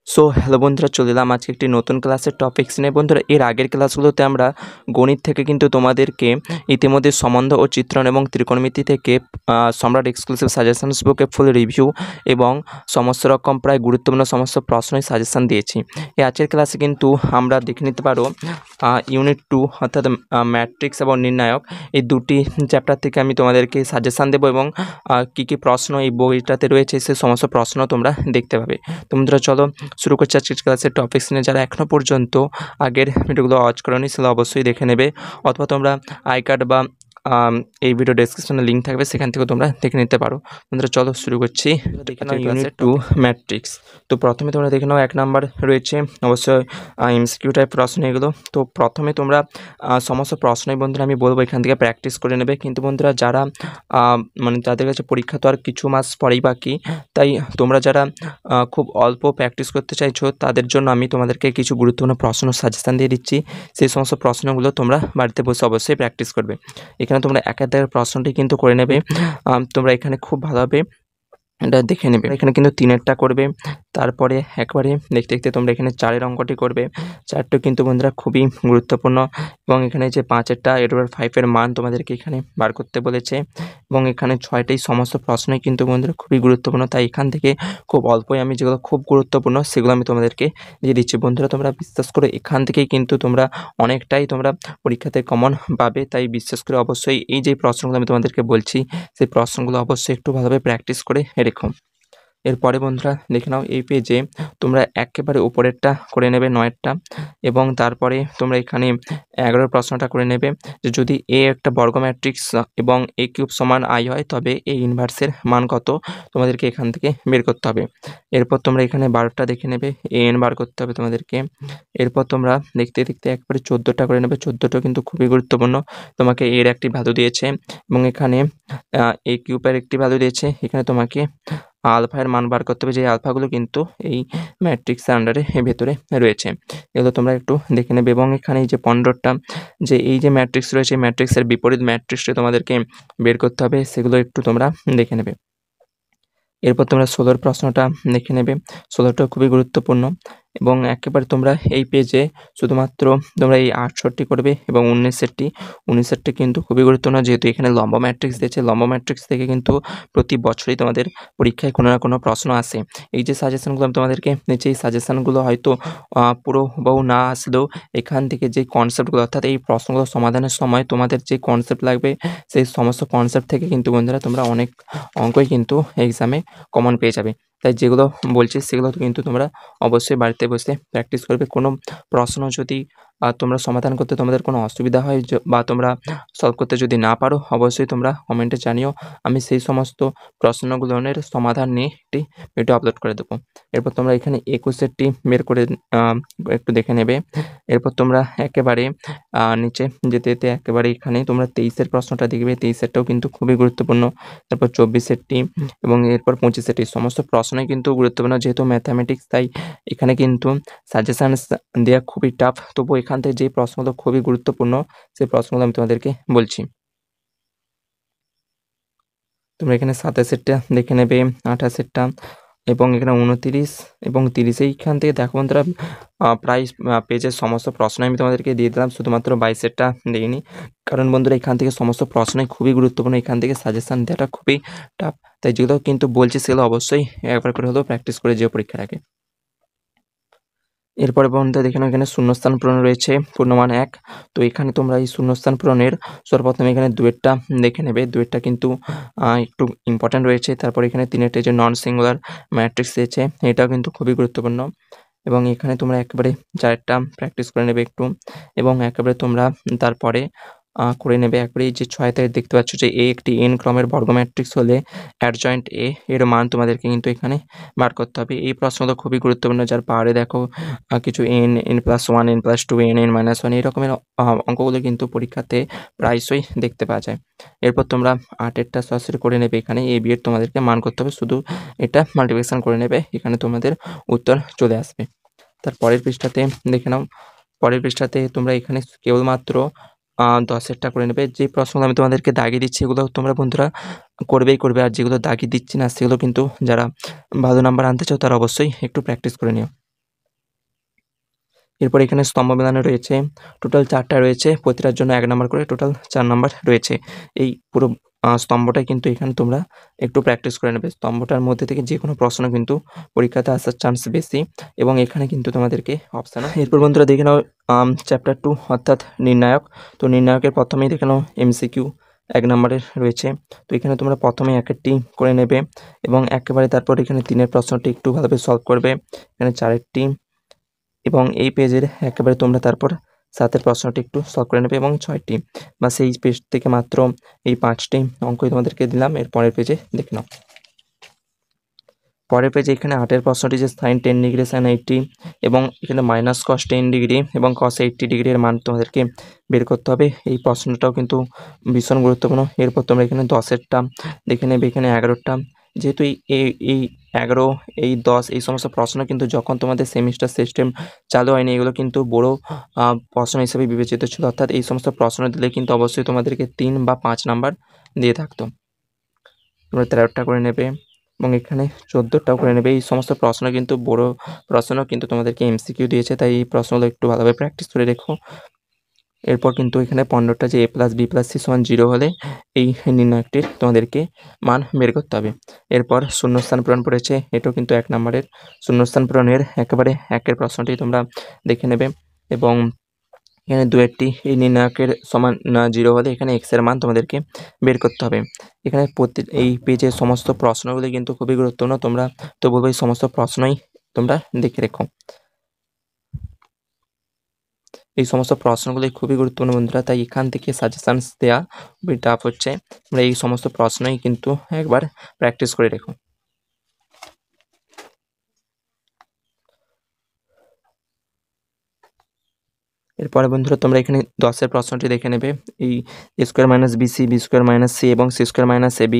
So hello বন্ধুরা, চলে এলাম আজকে একটি নতুন ক্লাসের টপিক্স নিয়ে। বন্ধুরা, এর আগের ক্লাসগুলোতে আমরা গণিত থেকে কিন্তু তোমাদেরকে ইতিমধ্যে সম্বন্ধ ও চিত্রণ এবং ত্রিকোণমিতি থেকে সম্রাট এক্সক্লুসিভ সাজেশনস বুকে ফুল রিভিউ এবং সমস্ত রকম প্রায় গুরুত্বপূর্ণ সমস্ত প্রশ্নই সাজেশন দিয়েছি। এই আজকের ক্লাসে কিন্তু আমরা দেখে নিতে পারো ইউনিট 2 অর্থাৎ ম্যাট্রিক্স এবং নির্ণায়ক, এই দুটি চ্যাপ্টার থেকে আমি তোমাদেরকে সাজেশন দেবো এবং কী কী প্রশ্ন এই বইটাতে রয়েছে সে সমস্ত প্রশ্ন তোমরা দেখতে পাবে। তো বন্ধুরা, চলো শুরু করছি আজকের ক্লাসের টপিক্স নিয়ে। যারা এখনও পর্যন্ত আগের ভিডিওগুলো ওয়াচ করোনি সেগুলো অবশ্যই দেখে নেবে, অথবা তোমরা আই কার্ড বা এই ভিডিও ডেসক্রিপশনে লিঙ্ক থাকবে, সেখান থেকে তোমরা দেখে নিতে পারো। বন্ধুরা, চলো শুরু করছি। দেখে নাও ইউনিট 2 ম্যাট্রিক্স। তো প্রথমে তোমরা দেখে নাও 1 নাম্বার রয়েছে অবশ্যই এমসিকিউ টাইপ প্রশ্ন এগুলো। তো প্রথমে তোমরা সমস্ত প্রশ্নই বন্ধুরা আমি বলবো এখান থেকে প্র্যাকটিস করে নেবে। কিন্তু বন্ধুরা, যারা মানে তাদের কাছে পরীক্ষা তো আর কিছু মাস পরেই বাকি, তাই তোমরা যারা খুব অল্প প্র্যাকটিস করতে চাইছো তাদের জন্য আমি তোমাদেরকে কিছু গুরুত্বপূর্ণ প্রশ্ন সাজেশান দিয়ে দিচ্ছি। সেই সমস্ত প্রশ্নগুলো তোমরা বাড়িতে বসে অবশ্যই প্র্যাকটিস করবে। এখানে তোমরা একের দাগের প্রশ্নটি কিন্তু করে নেবে। তোমরা এখানে খুব ভালোভাবে এটা দেখে নেবে। এখানে কিন্তু 3-এরটা করবে, তারপরে একবারে দেখতে দেখতে তোমরা এখানে 4-এর অঙ্কটি করবে। 4টা কিন্তু বন্ধুরা খুবই গুরুত্বপূর্ণ, এবং এখানে যে 5-এরটা এর 5-এর মান তোমাদেরকে এখানে বার করতে বলেছে, এবং এখানে 6টাই সমস্ত প্রশ্নই কিন্তু বন্ধুরা খুবই গুরুত্বপূর্ণ। তাই এখান থেকে খুব অল্পই আমি যেগুলো খুব গুরুত্বপূর্ণ সেগুলো আমি তোমাদেরকে দিয়ে দিচ্ছি। বন্ধুরা, তোমরা বিশ্বাস করে এখান থেকেই কিন্তু তোমরা অনেকটাই তোমরা পরীক্ষাতে কমন পাবে। তাই বিশ্বাস করে অবশ্যই এই যে প্রশ্নগুলো আমি তোমাদেরকে বলছি সেই প্রশ্নগুলো অবশ্যই একটু ভালোভাবে প্র্যাকটিস করে রেখো। এরপরে বন্ধুরা দেখে নাও এই পেজে তোমরা একেবারে উপরেরটা করে নেবে 9-টা, এবং তারপরে তোমরা এখানে 11 প্রশ্নটা করে নেবে যে যদি এ একটা বর্গ ম্যাট্রিক্স এবং এ কিউব সমান আই হয় তবে এ ইনভার্সের মান কত, তোমাদেরকে এখান থেকে বের করতে হবে। এরপর তোমরা এখানে 12টা দেখে নেবে, এ এন বার করতে হবে তোমাদেরকে। এরপর তোমরা দেখতে দেখতে একবারে 14টা করে নেবে। 14টা কিন্তু খুবই গুরুত্বপূর্ণ, তোমাকে এর একটি ভ্যালু দিয়েছে এবং এখানে এ কিউবের একটি ভ্যালু দিয়েছে। এখানে তোমাকে আলফা এর মান বার করতে হবে, যে আলফাগুলো কিন্তু এই ম্যাট্রিক্সের আন্ডারে ভেতরে রয়েছে। এগুলো তোমরা একটু দেখে নেবে। এবং এখানে এই যে 15টা যে এই যে ম্যাট্রিক্স রয়েছে ম্যাট্রিক্সের বিপরীত ম্যাট্রিক্সটি তোমাদেরকে বের করতে হবে, সেগুলো একটু তোমরা দেখে নেবে। এরপর তোমরা 16 প্রশ্নটা দেখে নেবে। 16টা খুবই গুরুত্বপূর্ণ, এবং একেবারে তোমরা এই পেজে শুধুমাত্র তোমরা এই 68 করবে, এবং 19এরটি কিন্তু খুবই গুরুত্বপূর্ণ, যেহেতু এখানে লম্ব ম্যাট্রিক্স দিয়েছে। লম্ব ম্যাট্রিক্স থেকে কিন্তু প্রতি বছরই তোমাদের পরীক্ষায় কোনো না কোনো প্রশ্ন আসে। এই যে সাজেশনগুলো আমি তোমাদেরকে দিচ্ছি, এই সাজেশনগুলো হয়তো পুরো হুবহু না আসলেও এখান থেকে যে কনসেপ্টগুলো, অর্থাৎ এই প্রশ্নগুলো সমাধানের সময় তোমাদের যে কনসেপ্ট লাগবে সেই সমস্ত কনসেপ্ট থেকে কিন্তু বন্ধুরা তোমরা অনেক অঙ্কই কিন্তু এক্সামে কমন পেয়ে যাবে। তাই যেগুলো বলছি সেগুলো কিন্তু তোমরা অবশ্যই বাড়িতে বসে প্র্যাকটিস করবে। কোনো প্রশ্ন যদি তোমরা সমাধান করতে তোমাদের কোনো অসুবিধা হয় বা তোমরা সলভ করতে যদি না পারো, অবশ্যই তোমরা কমেন্টে জানিও। আমি সেই সমস্ত প্রশ্নগুলোর সমাধান নিয়ে একটি ভিডিও আপলোড করে দেবো। এরপর তোমরা এখানে 21এরটি বের করে একটু দেখে নেবে। এরপর তোমরা একেবারে নিচে যেতে যেতে একেবারে এখানে তোমরা 23-এর প্রশ্নটা দেখবে। 23-এরটাও কিন্তু খুবই গুরুত্বপূর্ণ। তারপর 24-এরটি এবং এরপর 25-এরটি সমস্ত প্রশ্নই কিন্তু গুরুত্বপূর্ণ, যেহেতু ম্যাথামেটিক্স তাই এখানে কিন্তু সাজেশানস দেওয়া খুবই টাফ। তবুও এখান থেকে যে প্রশ্নগুলো খুবই গুরুত্বপূর্ণ সেই প্রশ্নগুলো আমি তোমাদেরকে বলছি। তোমরা এখানে 27-এরটা দেখে নেবে, 28-এরটা এবং এখানে 29 এবং 30। এইখান থেকে দেখো বন্ধুরা প্রায় পেজের সমস্ত প্রশ্ন আমি তোমাদেরকে দিয়ে দিলাম, শুধুমাত্র 22-এরটা দিইনি। কারণ বন্ধুরা এখান থেকে সমস্ত প্রশ্নই খুবই গুরুত্বপূর্ণ, এখান থেকে সাজেশান দেওয়াটা খুবই টাফ। তাই যেগুলো কিন্তু বলছি সেগুলো অবশ্যই একবার করে হলেও প্র্যাকটিস করে যেও পরীক্ষার আগে। এরপরে বন্ধুরা দেখে নাও এখানে শূন্যস্থান পূরণ রয়েছে, পূর্ণমান 1। তো এখানে তোমরা এই শূন্যস্থান পূরণের সর্বপ্রথমে এখানে 2-এরটা দেখে নেবে। 2-এরটা কিন্তু একটু ইম্পর্ট্যান্ট রয়েছে। তারপরে এখানে 3-এরটা যে নন সিঙ্গুলার ম্যাট্রিক্স দিয়েছে, এটাও কিন্তু খুবই গুরুত্বপূর্ণ। এবং এখানে তোমরা একেবারে 4-টা প্র্যাকটিস করে নেবে একটু, এবং একেবারে তোমরা তারপরে করে নেবে একবারে এই যে 6-তে দেখতে পাচ্ছ যে এ একটি n ক্রমের বর্গ ম্যাট্রিক্স হলে অ্যাডজয়েন্ট এ এর মান তোমাদেরকে কিন্তু এখানে বার করতে হবে। এই প্রশ্নটা খুবই গুরুত্বপূর্ণ, যার পাহাড়ে দেখো কিছু n+1 n+2 n-1 এই রকমের অঙ্কগুলো কিন্তু পরীক্ষাতে প্রায়শই দেখতে পাওয়া যায়। এরপর তোমরা 8-এরটা সরাসরি করে নেবে। এখানে a b এর তোমাদেরকে মান করতে হবে, শুধু এটা মাল্টিপ্লিকেশন করে নেবে, এখানে তোমাদের উত্তর চলে আসবে। তার পরের পৃষ্ঠাতে দেখে নাও। পরের পৃষ্ঠাতে তোমরা এখানে কেবলমাত্র 10-এরটা করে নেবে। যে প্রশ্নগুলো আমি তোমাদেরকে দাগিয়ে দিচ্ছি এগুলো তোমরা বন্ধুরা করবেই করবে, আর যেগুলো দাগিয়ে দিচ্ছি না সেগুলো কিন্তু যারা ভালো নাম্বার আনতে চাও তারা অবশ্যই একটু প্র্যাকটিস করে নিও। এরপর এখানে স্তম্ভ মেলানো রয়েছে, টোটাল 4টা রয়েছে, প্রতিটার জন্য 1 নাম্বার করে, টোটাল 4 নাম্বার রয়েছে। এই পুরো স্তম্ভটাই কিন্তু এখানে তোমরা একটু প্র্যাকটিস করে নেবে। স্তম্ভটার মধ্যে থেকে যে কোনো প্রশ্ন কিন্তু পরীক্ষাতে আসার চান্স বেশি এবং এখানে কিন্তু তোমাদেরকে অপশানও। এরপর বন্ধুরা দেখে নাও চ্যাপ্টার 2 অর্থাৎ নির্ণায়ক। তো নির্ণায়কের প্রথমেই দেখে নাও MCQ 1 নাম্বারের রয়েছে। তো এখানে তোমরা প্রথমে 1-1টি করে নেবে এবং একেবারে তারপর এখানে 3-এর প্রশ্নটি একটু ভালোভাবে সলভ করবে। এখানে 4-এরটি এবং এই পেজের একেবারে তোমরা তারপর 7-এর প্রশ্নটি একটু সলভ করে নেবে এবং 6টি, বা সেই পেজ থেকে মাত্র এই 5টি অঙ্কই তোমাদেরকে দিলাম। এর পরের পেজে দেখে নাও। পরের পেজে এখানে 8-এর প্রশ্নটি যে sin 10 ডিগ্রি sin 80 এবং এখানে মাইনাস cos 10 ডিগ্রি এবং cos 80 ডিগ্রির মান তোমাদেরকে বের করতে হবে। এই প্রশ্নটাও কিন্তু ভীষণ গুরুত্বপূর্ণ। এরপর তোমরা এখানে 10-এরটা দেখে নেবে, এখানে 11টা। যেহেতু এই 11, এই 10 এই সমস্ত প্রশ্ন কিন্তু যখন তোমাদের সেমিস্টার সিস্টেম চালু হয়নি, এগুলো কিন্তু বড় প্রশ্ন হিসেবে বিবেচিত ছিল। অর্থাৎ এই সমস্ত প্রশ্ন দিলে কিন্তু অবশ্যই তোমাদেরকে 3 বা 5 নাম্বার দিয়ে থাকতো। তোমরা 13টা করে নেবে এবং এখানে 14টাও করে নেবে। এই সমস্ত প্রশ্ন কিন্তু বড় প্রশ্ন, কিন্তু তোমাদেরকে MCQ দিয়েছে, তাই এই প্রশ্নগুলো একটু ভালোভাবে প্র্যাকটিস করে রেখো। এরপর কিন্তু এখানে 15টা যে A+B+C = 0 হলে এই নির্ণায়কটির তোমাদেরকে মান বের করতে হবে। এরপর শূন্যস্থান পূরণ পড়েছে, এটাও কিন্তু 1 নাম্বারের। শূন্যস্থান পূরণের একেবারে 1-এর প্রশ্নটি তোমরা দেখে নেবে এবং এখানে 2-এরটি এই নির্ণায়কের সমান 0 হলে এখানে x এর মান তোমাদেরকে বের করতে হবে। এখানে এই পেজের সমস্ত প্রশ্নগুলি কিন্তু খুবই গুরুত্বপূর্ণ। তোমরা তো বলবো এই সমস্ত প্রশ্নই তোমরা দেখে রেখো। এই সমস্ত প্রশ্নগুলি খুবই গুরুত্বপূর্ণ বন্ধুরা, তাই এখান থেকে সাজেশানস দেওয়া খুবই টাফ হচ্ছে। তোমরা এই সমস্ত প্রশ্নই কিন্তু একবার প্র্যাকটিস করে রেখো। এরপরে বন্ধুরা তোমরা এখানে 10-এর প্রশ্নটি দেখে নেবে। এই A² - BC, B² - C এবং C² - AB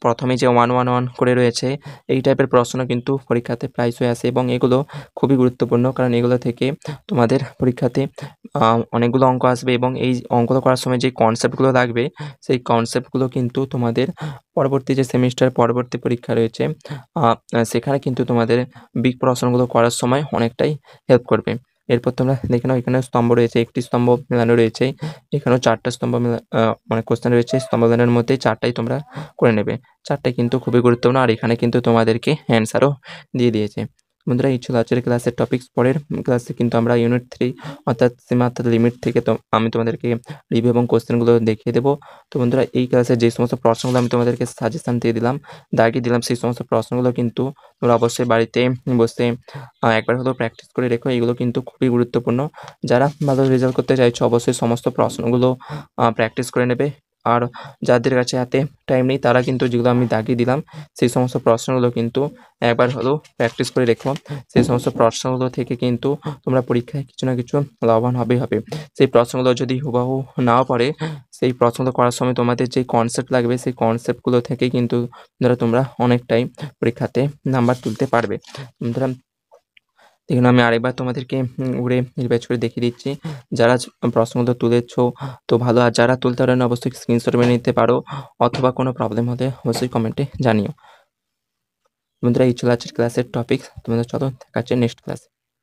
প্রথমে যে 1 1 1 করে রয়েছে, এই টাইপের প্রশ্ন কিন্তু পরীক্ষাতে প্রায়শই আসে এবং এগুলো খুবই গুরুত্বপূর্ণ, কারণ এগুলো থেকে তোমাদের পরীক্ষাতে অনেকগুলো অঙ্ক আসবে এবং এই অঙ্কগুলো করার সময় যে কনসেপ্টগুলো লাগবে, সেই কনসেপ্টগুলো কিন্তু তোমাদের পরবর্তী যে সেমিস্টার পরবর্তী পরীক্ষা রয়েছে সেখানে কিন্তু তোমাদের বিগ প্রশ্নগুলো করার সময় অনেকটাই হেল্প করবে। এরপর তোমরা দেখে নাও, এখানে স্তম্ভ রয়েছে, একটি স্তম্ভ মেলানো রয়েছে, এখানেও 4টা স্তম্ভ মানে কোশ্চেন রয়েছে। স্তম্ভ মেলানোর মধ্যে 4টাই তোমরা করে নেবে। 4টাই কিন্তু খুবই গুরুত্বপূর্ণ, আর এখানে কিন্তু তোমাদেরকে অ্যান্সারও দিয়ে দিয়েছে। বন্ধুরা এই ছিল আজকের ক্লাসের টপিকস। পরের ক্লাসে কিন্তু আমরা ইউনিট 3 অর্থাৎ সীমা অর্থাৎ লিমিট থেকে আমি তোমাদেরকে রিভিউ এবং কোশ্চেনগুলো দেখিয়ে দেবো। তো বন্ধুরা এই ক্লাসে যে সমস্ত প্রশ্নগুলো আমি তোমাদেরকে সাজেশান দিয়ে দিলাম, দাগিয়ে দিলাম, সেই সমস্ত প্রশ্নগুলো কিন্তু তোমরা অবশ্যই বাড়িতে বসে একবার হলেও প্র্যাকটিস করে রেখো। এগুলো কিন্তু খুবই গুরুত্বপূর্ণ। যারা ভালো রেজাল্ট করতে চাইছো অবশ্যই সমস্ত প্রশ্নগুলো প্র্যাকটিস করে নেবে। আর যাদের কাছে হাতে টাইম নেই, তারা কিন্তু যেগুলো আমি দাগিয়ে দিলাম সেই সমস্ত প্রশ্নগুলো কিন্তু একবার হলেও প্র্যাকটিস করে রেখো। সেই সমস্ত প্রশ্নগুলো থেকে কিন্তু তোমরা পরীক্ষায় কিছু না কিছু লাভবান হবেই হবে। সেই প্রশ্নগুলো যদি হুবহু নাও পড়ে, সেই প্রশ্নগুলো করার সময় তোমাদের যে কনসেপ্ট লাগবে, সেই কনসেপ্টগুলো থেকেই কিন্তু তোমরা অনেকটাই পরীক্ষাতে নাম্বার তুলতে পারবে। তোমরা দেখুন, আমি আরেকবার তোমাদেরকে ঘুরে রিভাইজ করে দেখিয়ে দিচ্ছি। যারা প্রশ্নগুলো তুলেছো তো ভালো, আর যারা তুলতে পারোনি অবশ্যই স্ক্রিনশট মেরে নিতে পারো, অথবা কোনো প্রবলেম হলে অবশ্যই কমেন্টে জানিও। বন্ধুরা এই ছিল আজকের ক্লাসের টপিক। তোমাদের চলো দেখা হচ্ছে নেক্সট ক্লাসে।